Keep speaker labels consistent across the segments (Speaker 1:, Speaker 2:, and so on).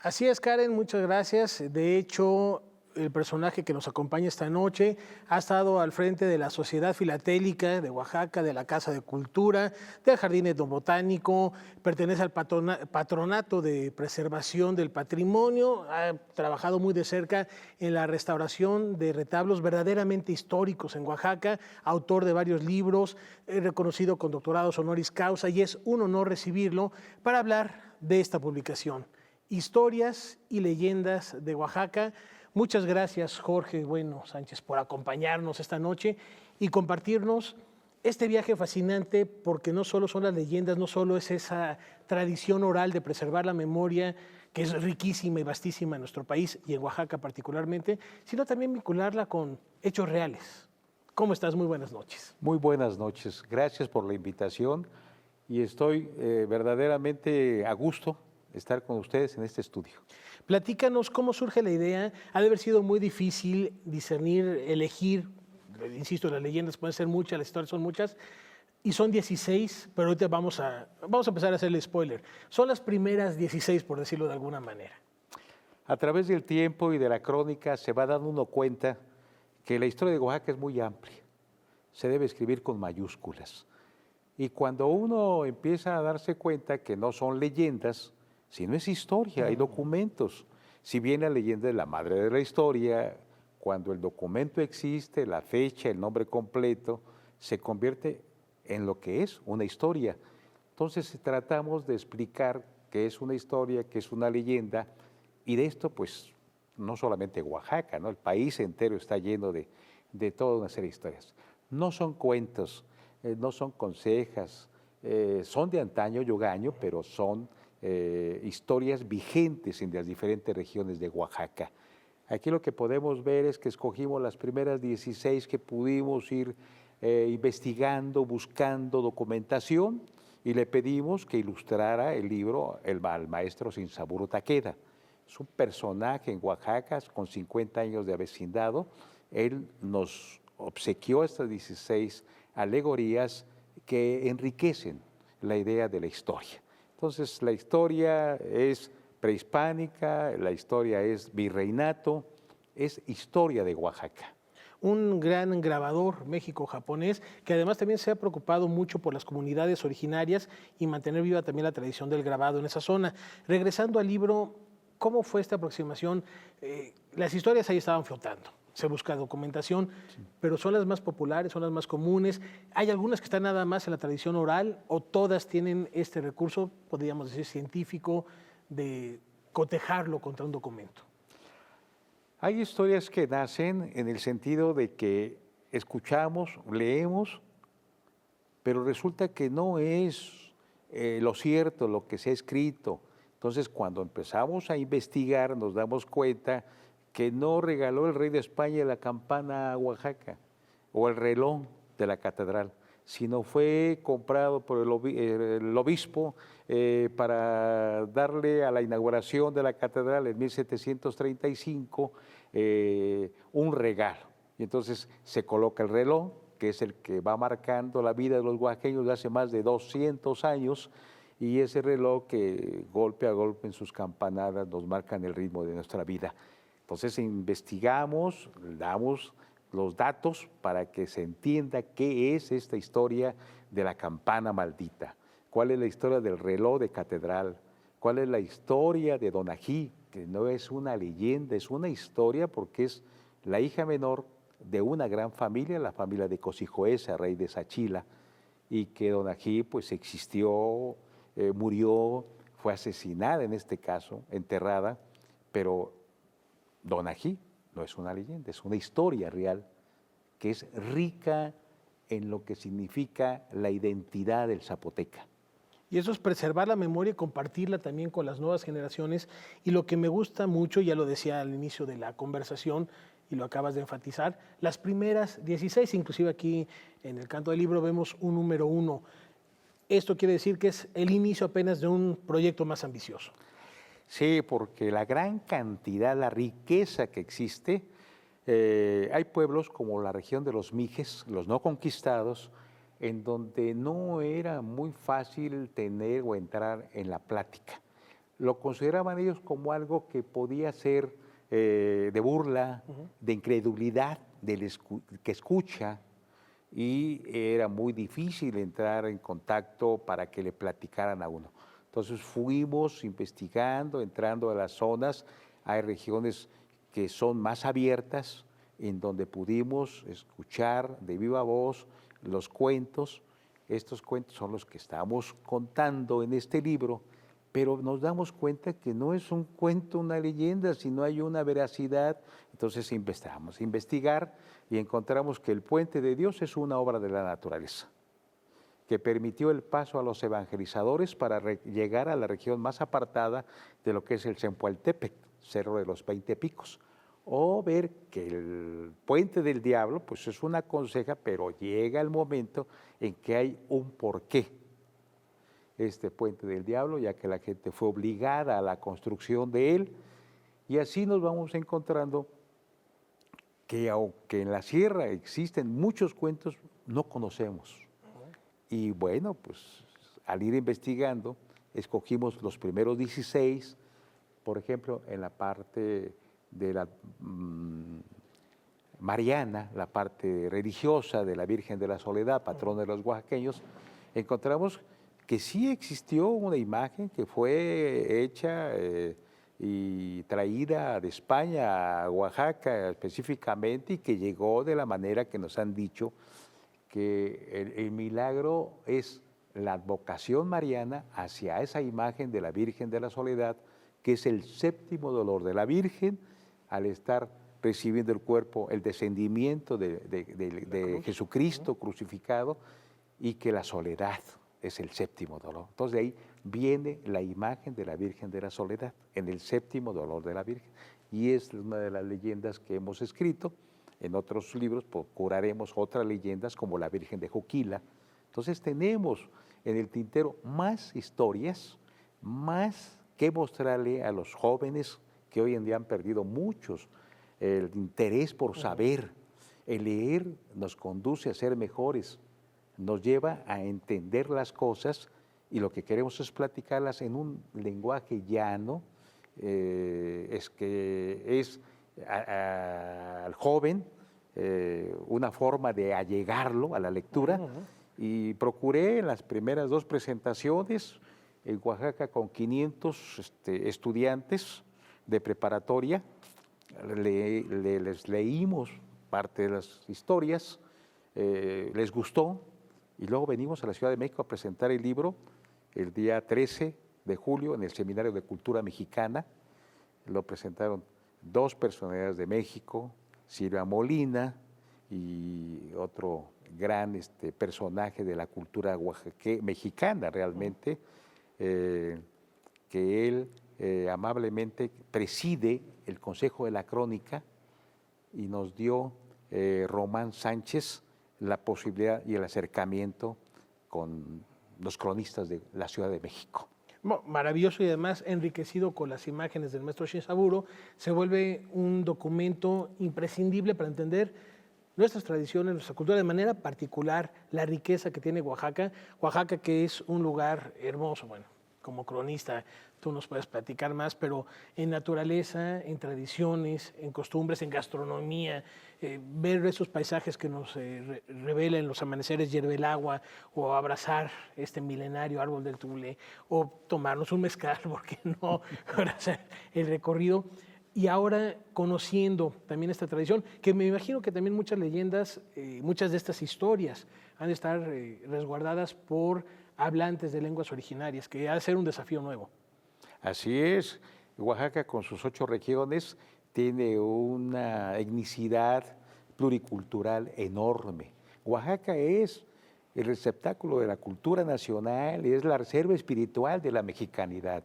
Speaker 1: Así es, Karen, muchas gracias. De hecho, el personaje que nos acompaña esta noche ha estado al frente de la Sociedad Filatélica de Oaxaca, de la Casa de Cultura, del Jardín Etnobotánico, pertenece al Patronato de Preservación del Patrimonio, ha trabajado muy de cerca en la restauración de retablos verdaderamente históricos en Oaxaca, autor de varios libros, reconocido con doctorados honoris causa, y es un honor recibirlo para hablar de esta publicación. Historias y leyendas de Oaxaca. Muchas gracias, Jorge Bueno Sánchez, por acompañarnos esta noche y compartirnos este viaje fascinante, porque no solo son las leyendas, no solo es esa tradición oral de preservar la memoria, que es riquísima y vastísima en nuestro país y en Oaxaca particularmente, sino también vincularla con hechos reales. ¿Cómo estás? Muy buenas noches.
Speaker 2: Muy buenas noches. Gracias por la invitación y estoy verdaderamente a gusto estar con ustedes en este estudio.
Speaker 1: Platícanos cómo surge la idea. Ha de haber sido muy difícil discernir, elegir. Insisto, las leyendas pueden ser muchas, las historias son muchas, y son 16, pero ahorita vamos a empezar a hacerle spoiler. Son las primeras 16, por decirlo de alguna manera.
Speaker 2: A través del tiempo y de la crónica se va dando uno cuenta que la historia de Oaxaca es muy amplia. Se debe escribir con mayúsculas. Y cuando uno empieza a darse cuenta que no son leyendas, sino es historia, hay documentos. Si bien la leyenda es la madre de la historia, cuando el documento existe, la fecha, el nombre completo, se convierte en lo que es una historia. Entonces tratamos de explicar qué es una historia, qué es una leyenda, y de esto pues no solamente Oaxaca, ¿no? El país entero está lleno de toda una serie de historias. No son cuentos, no son consejas, son de antaño y hogaño, pero son historias vigentes en las diferentes regiones de Oaxaca. Aquí lo que podemos ver es que escogimos las primeras 16 que pudimos ir investigando, buscando documentación, y le pedimos que ilustrara el libro al maestro Sinsaburo Takeda. Es un personaje en Oaxaca con 50 años de vecindado. Él nos obsequió estas 16 alegorías que enriquecen la idea de la historia. Entonces, la historia es prehispánica, la historia es virreinato, es historia de Oaxaca.
Speaker 1: Un gran grabador México-japonés que además también se ha preocupado mucho por las comunidades originarias y mantener viva también la tradición del grabado en esa zona. Regresando al libro, ¿cómo fue esta aproximación? Las historias ahí estaban flotando. Se busca documentación, sí, pero son las más populares, son las más comunes. ¿Hay algunas que están nada más en la tradición oral o todas tienen este recurso, podríamos decir, científico, de cotejarlo contra un documento?
Speaker 2: Hay historias que nacen en el sentido de que escuchamos, leemos, pero resulta que no es lo cierto, lo que se ha escrito. Entonces, cuando empezamos a investigar, nos damos cuenta que no regaló el rey de España la campana a Oaxaca o el reloj de la catedral, sino fue comprado por el obispo para darle a la inauguración de la catedral en 1735 un regalo. Y entonces se coloca el reloj, que es el que va marcando la vida de los oaxaqueños de hace más de 200 años, y ese reloj que golpe a golpe en sus campanadas nos marcan el ritmo de nuestra vida. Entonces investigamos, damos los datos para que se entienda qué es esta historia de la campana maldita, cuál es la historia del reloj de catedral, cuál es la historia de Donají, que no es una leyenda, es una historia porque es la hija menor de una gran familia, la familia de Cosijoesa, rey de Sachila, y que Donají pues existió, murió, fue asesinada en este caso, enterrada, pero Donají no es una leyenda, es una historia real que es rica en lo que significa la identidad del zapoteca.
Speaker 1: Y eso es preservar la memoria y compartirla también con las nuevas generaciones. Y lo que me gusta mucho, ya lo decía al inicio de la conversación y lo acabas de enfatizar, las primeras 16, inclusive aquí en el canto del libro vemos un número 1. Esto quiere decir que es el inicio apenas de un proyecto más ambicioso.
Speaker 2: Sí, porque la gran cantidad, la riqueza que existe, hay pueblos como la región de los Mijes, los no conquistados, en donde no era muy fácil tener o entrar en la plática. lo consideraban ellos como algo que podía ser de burla, de incredulidad que escucha, y era muy difícil entrar en contacto para que le platicaran a uno. Entonces fuimos investigando, entrando a las zonas. Hay regiones que son más abiertas, en donde pudimos escuchar de viva voz los cuentos. Estos cuentos son los que estamos contando en este libro, pero nos damos cuenta que no es un cuento, una leyenda, sino hay una veracidad. Entonces empezamos a investigar y encontramos que el Puente de Dios es una obra de la naturaleza, que permitió el paso a los evangelizadores para llegar a la región más apartada de lo que es el Zempoaltépetl, Cerro de los 20 Picos, o ver que el Puente del Diablo pues es una conseja, pero llega el momento en que hay un porqué. Este Puente del Diablo, ya que la gente fue obligada a la construcción de él, y así nos vamos encontrando que aunque en la sierra existen muchos cuentos, no conocemos. Y bueno, pues al ir investigando, escogimos los primeros 16, por ejemplo, en la parte de la mariana, la parte religiosa de la Virgen de la Soledad, patrona de los oaxaqueños, encontramos que sí existió una imagen que fue hecha y traída de España a Oaxaca específicamente, y que llegó de la manera que nos han dicho, que el milagro es la advocación mariana hacia esa imagen de la Virgen de la Soledad, que es el séptimo dolor de la Virgen al estar recibiendo el cuerpo, el descendimiento de Jesucristo crucificado, y que la soledad es el séptimo dolor. Entonces de ahí viene la imagen de la Virgen de la Soledad, en el séptimo dolor de la Virgen. Y es una de las leyendas que hemos escrito. En otros libros procuraremos otras leyendas como la Virgen de Joquila. Entonces tenemos en el tintero más historias, más que mostrarle a los jóvenes que hoy en día han perdido muchos el interés por saber. El leer nos conduce a ser mejores, nos lleva a entender las cosas, y lo que queremos es platicarlas en un lenguaje llano, es que es al joven una forma de allegarlo a la lectura. Y procuré en las primeras 2 presentaciones en Oaxaca con 500 estudiantes de preparatoria, les leímos parte de las historias, les gustó, y luego venimos a la Ciudad de México a presentar el libro el día 13 de julio en el Seminario de Cultura Mexicana. Lo presentaron 2 personalidades de México, Silvia Molina y otro gran personaje de la cultura mexicana realmente, que él amablemente preside el Consejo de la Crónica, y nos dio Román Sánchez la posibilidad y el acercamiento con los cronistas de la Ciudad de México.
Speaker 1: Maravilloso, y además enriquecido con las imágenes del maestro Shinzaburo, se vuelve un documento imprescindible para entender nuestras tradiciones, nuestra cultura, de manera particular la riqueza que tiene Oaxaca. Oaxaca, que es un lugar hermoso, bueno, como cronista tú nos puedes platicar más, pero en naturaleza, en tradiciones, en costumbres, en gastronomía, ver esos paisajes que nos revelan los amaneceres hierve el agua, o abrazar este milenario árbol del Tule, o tomarnos un mezcal, ¿por qué no? Para hacer el recorrido. Y ahora conociendo también esta tradición, que me imagino que también muchas leyendas, muchas de estas historias han de estar resguardadas por hablantes de lenguas originarias, que ha de ser un desafío nuevo.
Speaker 2: Así es. Oaxaca, con sus 8 regiones, tiene una etnicidad pluricultural enorme. Oaxaca es el receptáculo de la cultura nacional, es la reserva espiritual de la mexicanidad.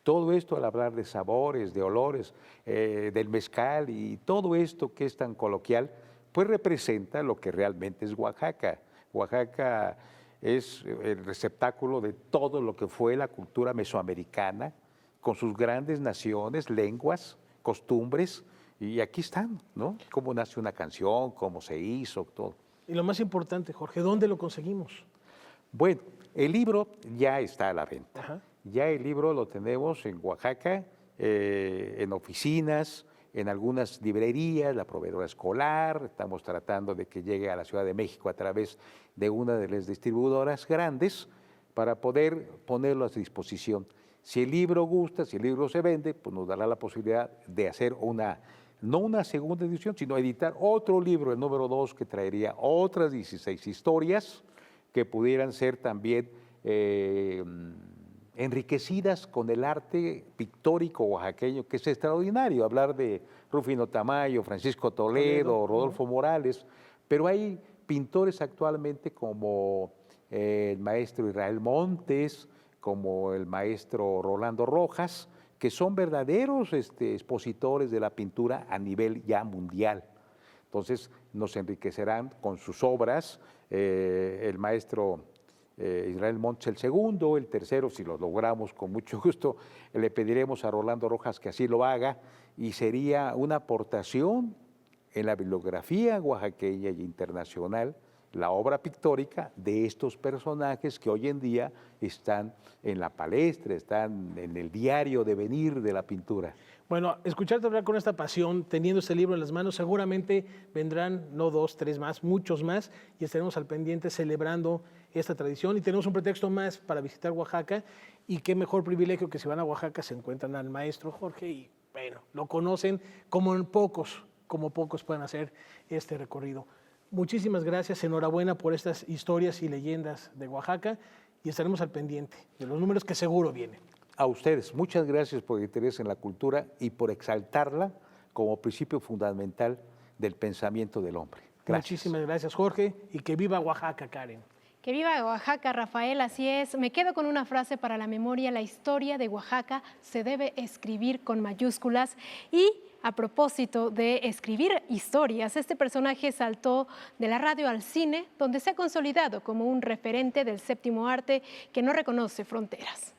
Speaker 2: Todo esto, al hablar de sabores, de olores, del mezcal y todo esto que es tan coloquial, pues representa lo que realmente es Oaxaca. Oaxaca es el receptáculo de todo lo que fue la cultura mesoamericana, con sus grandes naciones, lenguas, costumbres, y aquí están, ¿no? Cómo nace una canción, cómo se hizo, todo.
Speaker 1: Y lo más importante, Jorge, ¿dónde lo conseguimos?
Speaker 2: Bueno, el libro ya está a la venta.
Speaker 1: Ajá.
Speaker 2: Ya el libro lo tenemos en Oaxaca, en oficinas, en algunas librerías, la proveedora escolar. Estamos tratando de que llegue a la Ciudad de México a través de una de las distribuidoras grandes para poder ponerlo a disposición. Si el libro gusta, si el libro se vende, pues nos dará la posibilidad de hacer no una segunda edición, sino editar otro libro, el número 2, que traería otras 16 historias que pudieran ser también enriquecidas con el arte pictórico oaxaqueño, que es extraordinario. Hablar de Rufino Tamayo, Francisco Toledo, Rodolfo Morales, pero hay pintores actualmente como el maestro Israel Montes, como el maestro Rolando Rojas, que son verdaderos expositores de la pintura a nivel ya mundial. Entonces nos enriquecerán con sus obras el maestro Israel Montes el segundo, el tercero, si lo logramos con mucho gusto, le pediremos a Rolando Rojas que así lo haga, y sería una aportación en la bibliografía oaxaqueña y internacional, la obra pictórica de estos personajes que hoy en día están en la palestra, están en el diario devenir de la pintura.
Speaker 1: Bueno, escucharte hablar con esta pasión, teniendo este libro en las manos, seguramente vendrán no 2, 3 más, muchos más, y estaremos al pendiente celebrando esta tradición, y tenemos un pretexto más para visitar Oaxaca, y qué mejor privilegio que si van a Oaxaca se encuentran al maestro Jorge, y bueno, lo conocen como pocos pueden hacer este recorrido. Muchísimas gracias, enhorabuena por estas historias y leyendas de Oaxaca, y estaremos al pendiente de los números que seguro vienen.
Speaker 2: A ustedes, muchas gracias por el interés en la cultura y por exaltarla como principio fundamental del pensamiento del hombre. Gracias.
Speaker 1: Muchísimas gracias, Jorge, y que viva Oaxaca, Karen.
Speaker 3: Que viva Oaxaca, Rafael, así es. Me quedo con una frase para la memoria: la historia de Oaxaca se debe escribir con mayúsculas. Y a propósito de escribir historias, este personaje saltó de la radio al cine, donde se ha consolidado como un referente del séptimo arte que no reconoce fronteras.